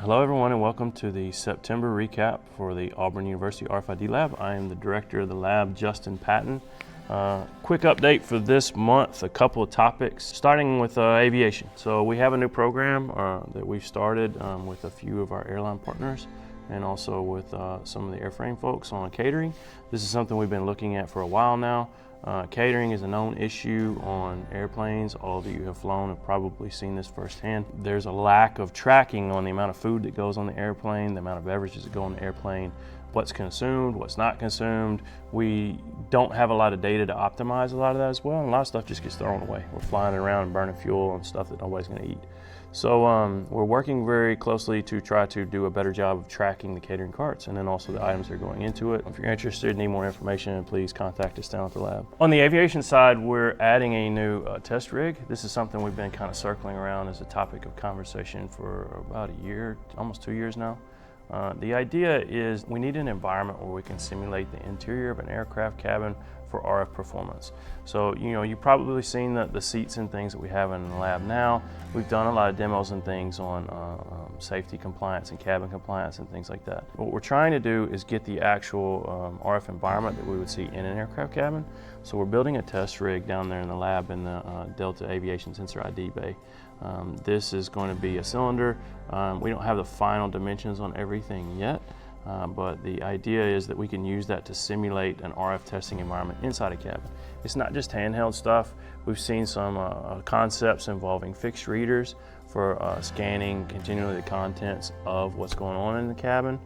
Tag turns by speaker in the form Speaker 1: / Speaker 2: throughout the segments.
Speaker 1: Hello everyone and welcome to the September recap for the Auburn University RFID Lab. I am the director of the lab, Justin Patton. Quick update for this month, a couple of topics, starting with aviation. So we have a new program that we've started with a few of our airline partners and also with some of the airframe folks on catering. This is something we've been looking at for a while now. Catering is a known issue on airplanes. All of you who have flown have probably seen this firsthand. There's a lack of tracking on the amount of food that goes on the airplane, the amount of beverages that go on the airplane, what's consumed, what's not consumed. We don't have a lot of data to optimize a lot of that as well, and a lot of stuff just gets thrown away. We're flying around and burning fuel and stuff that nobody's gonna eat. So we're working very closely to try to do a better job of tracking the catering carts and then also the items that are going into it. If you're interested, need more information, please contact us down at the lab. On the aviation side, we're adding a new test rig. This is something we've been kind of circling around as a topic of conversation for about a year, almost 2 years now. The idea is we need an environment where we can simulate the interior of an aircraft cabin for RF performance. So, you've probably seen the seats and things that we have in the lab now. We've done a lot of demos and things on safety compliance and cabin compliance and things like that. What we're trying to do is get the actual RF environment that we would see in an aircraft cabin. So we're building a test rig down there in the lab in the Delta Aviation Sensor ID Bay. This is going to be a cylinder. We don't have the final dimensions on everything yet, but the idea is that we can use that to simulate an RF testing environment inside a cabin. It's not just handheld stuff. We've seen some concepts involving fixed readers for scanning continually the contents of what's going on in the cabin.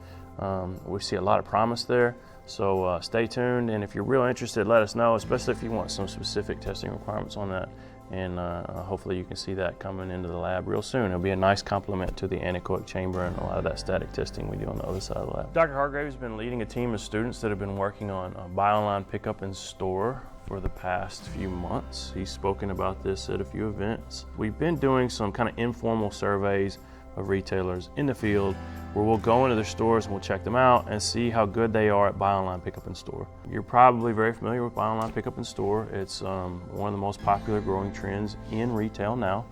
Speaker 1: We see a lot of promise there. So stay tuned, and if you're real interested, let us know, especially if you want some specific testing requirements on that. And hopefully you can see that coming into the lab real soon. It'll be a nice complement to the anechoic chamber and a lot of that static testing we do on the other side of the lab. Dr. Hargrave's been leading a team of students that have been working on buy online, pick up in store for the past few months. He's spoken about this at a few events. We've been doing some kind of informal surveys of retailers in the field where we'll go into their stores and we'll check them out and see how good they are at buy online, pick up in store. You're probably very familiar with buy online, pick up in store. It's one of the most popular growing trends in retail now.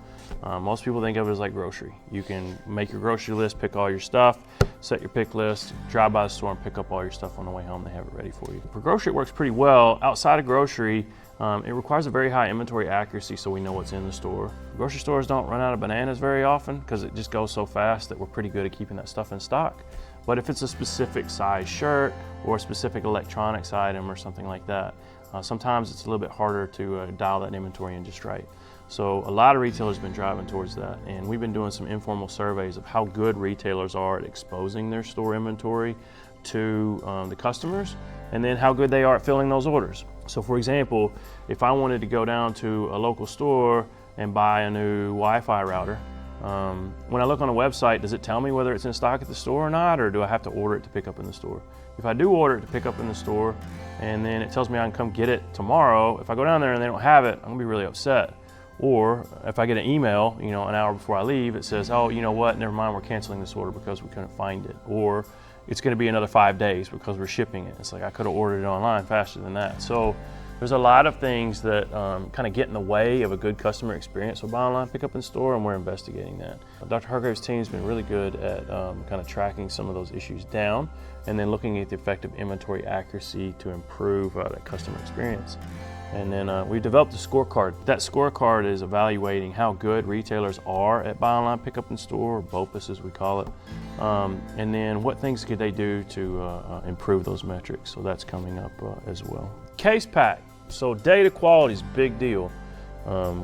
Speaker 1: Most people think of it as like grocery. You can make your grocery list, pick all your stuff, set your pick list, drive by the store and pick up all your stuff on the way home. They have it ready for you. For grocery, it works pretty well. Outside of grocery, it requires a very high inventory accuracy so we know what's in the store. Grocery stores don't run out of bananas very often because it just goes so fast that we're pretty good at keeping that stuff in stock. But if it's a specific size shirt or a specific electronics item or something like that, sometimes it's a little bit harder to dial that inventory in just right. So a lot of retailers have been driving towards that, and we've been doing some informal surveys of how good retailers are at exposing their store inventory to the customers, and then how good they are at filling those orders. So for example, if I wanted to go down to a local store and buy a new Wi-Fi router, when I look on a website, does it tell me whether it's in stock at the store or not, or do I have to order it to pick up in the store? If I do order it to pick up in the store, and then it tells me I can come get it tomorrow, if I go down there and they don't have it, I'm gonna be really upset. Or if I get an email, an hour before I leave, it says, oh, you know what, never mind, we're canceling this order because we couldn't find it. Or it's gonna be another 5 days because we're shipping it. It's like, I could have ordered it online faster than that. So there's a lot of things that kind of get in the way of a good customer experience with buy online, pick up in store, and we're investigating that. Dr. Hargrave's team has been really good at kind of tracking some of those issues down and then looking at the effective inventory accuracy to improve that customer experience. And then we developed a scorecard. That scorecard is evaluating how good retailers are at buy online, pick up in store, or BOPUS as we call it. And then what things could they do to improve those metrics. So that's coming up as well. Case pack. So data quality is a big deal.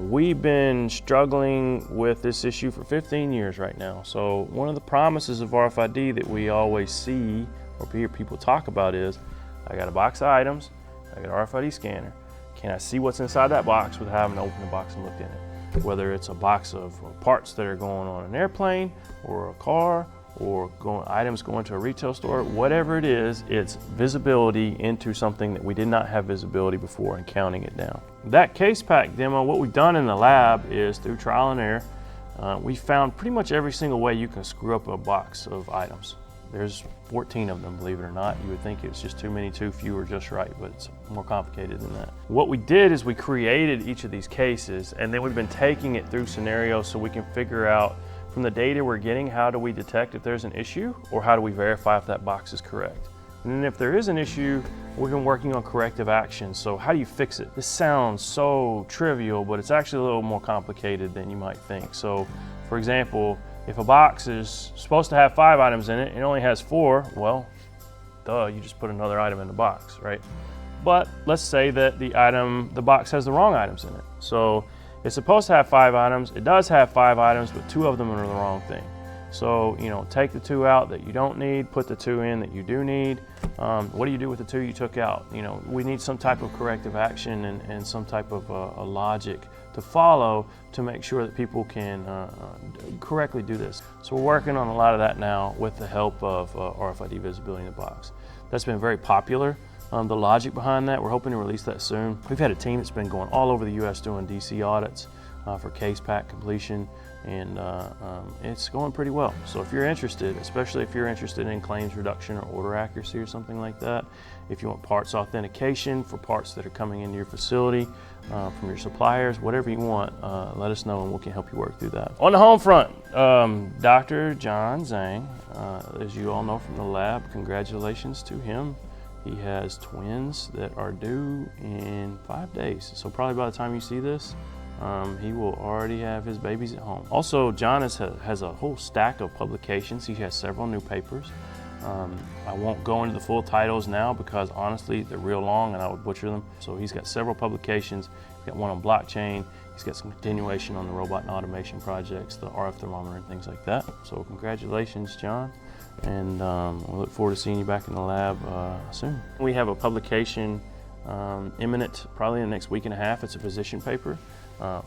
Speaker 1: We've been struggling with this issue for 15 years right now. So one of the promises of RFID that we always see or hear people talk about is, I got a box of items, I got an RFID scanner. Can I see what's inside that box without having to open the box and look in it? Whether it's a box of parts that are going on an airplane or a car or items going to a retail store, whatever it is, it's visibility into something that we did not have visibility before and counting it down. That case pack demo, what we've done in the lab is through trial and error, we found pretty much every single way you can screw up a box of items. There's 14 of them, believe it or not. You would think it's just too many, too few, or just right, but it's more complicated than that. What we did is we created each of these cases, and then we've been taking it through scenarios so we can figure out From the data we're getting, how do we detect if there's an issue, or how do we verify if that box is correct? And then if there is an issue, we've been working on corrective action. So how do you fix it? This sounds so trivial, but it's actually a little more complicated than you might think. So for example, if a box is supposed to have 5 items in it and it only has 4, well, duh, you just put another item in the box, right? But let's say that the box has the wrong items in it. So it's supposed to have 5 items. It does have 5 items, but 2 of them are the wrong thing. So, take the 2 out that you don't need, put the 2 in that you do need. What do you do with the 2 you took out? We need some type of corrective action and some type of a logic to follow to make sure that people can correctly do this. So we're working on a lot of that now with the help of RFID visibility in the box. That's been very popular. The logic behind that, we're hoping to release that soon. We've had a team that's been going all over the U.S. doing DC audits for case pack completion, and it's going pretty well. So if you're interested, especially if you're interested in claims reduction or order accuracy or something like that, if you want parts authentication for parts that are coming into your facility from your suppliers, whatever you want, let us know and we can help you work through that. On the home front, Dr. John Zhang, as you all know from the lab, congratulations to him. He has twins that are due in 5 days. So probably by the time you see this, he will already have his babies at home. Also, John has a whole stack of publications. He has several new papers. I won't go into the full titles now because honestly, they're real long and I would butcher them. So he's got several publications. He's got one on blockchain. He's got some continuation on the robot and automation projects, the RF thermometer and things like that. So congratulations, John. And we look forward to seeing you back in the lab soon. We have a publication imminent probably in the next week and a half. It's a position paper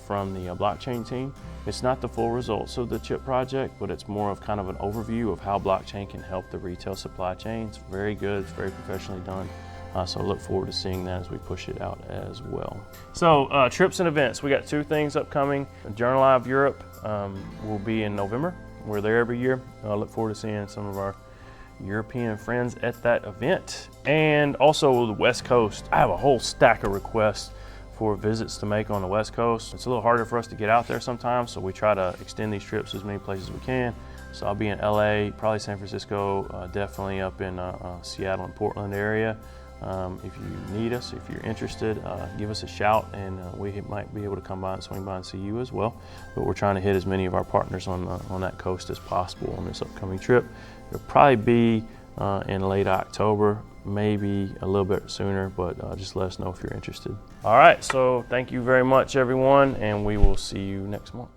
Speaker 1: from the blockchain team. It's not the full results of the chip project, but it's more of kind of an overview of how blockchain can help the retail supply chain. It's very good, it's very professionally done. So I look forward to seeing that as we push it out as well. So trips and events, we got 2 things upcoming. Journal Live Europe will be in November. We're there every year. I look forward to seeing some of our European friends at that event. And also the West Coast. I have a whole stack of requests for visits to make on the West Coast. It's a little harder for us to get out there sometimes, so we try to extend these trips as many places as we can. So I'll be in LA, probably San Francisco, definitely up in Seattle and Portland area. If you need us, if you're interested, give us a shout and we might be able to come by and swing by and see you as well. But we're trying to hit as many of our partners on that coast as possible on this upcoming trip. It'll probably be in late October, maybe a little bit sooner, but just let us know if you're interested. All right, so thank you very much everyone, and we will see you next month.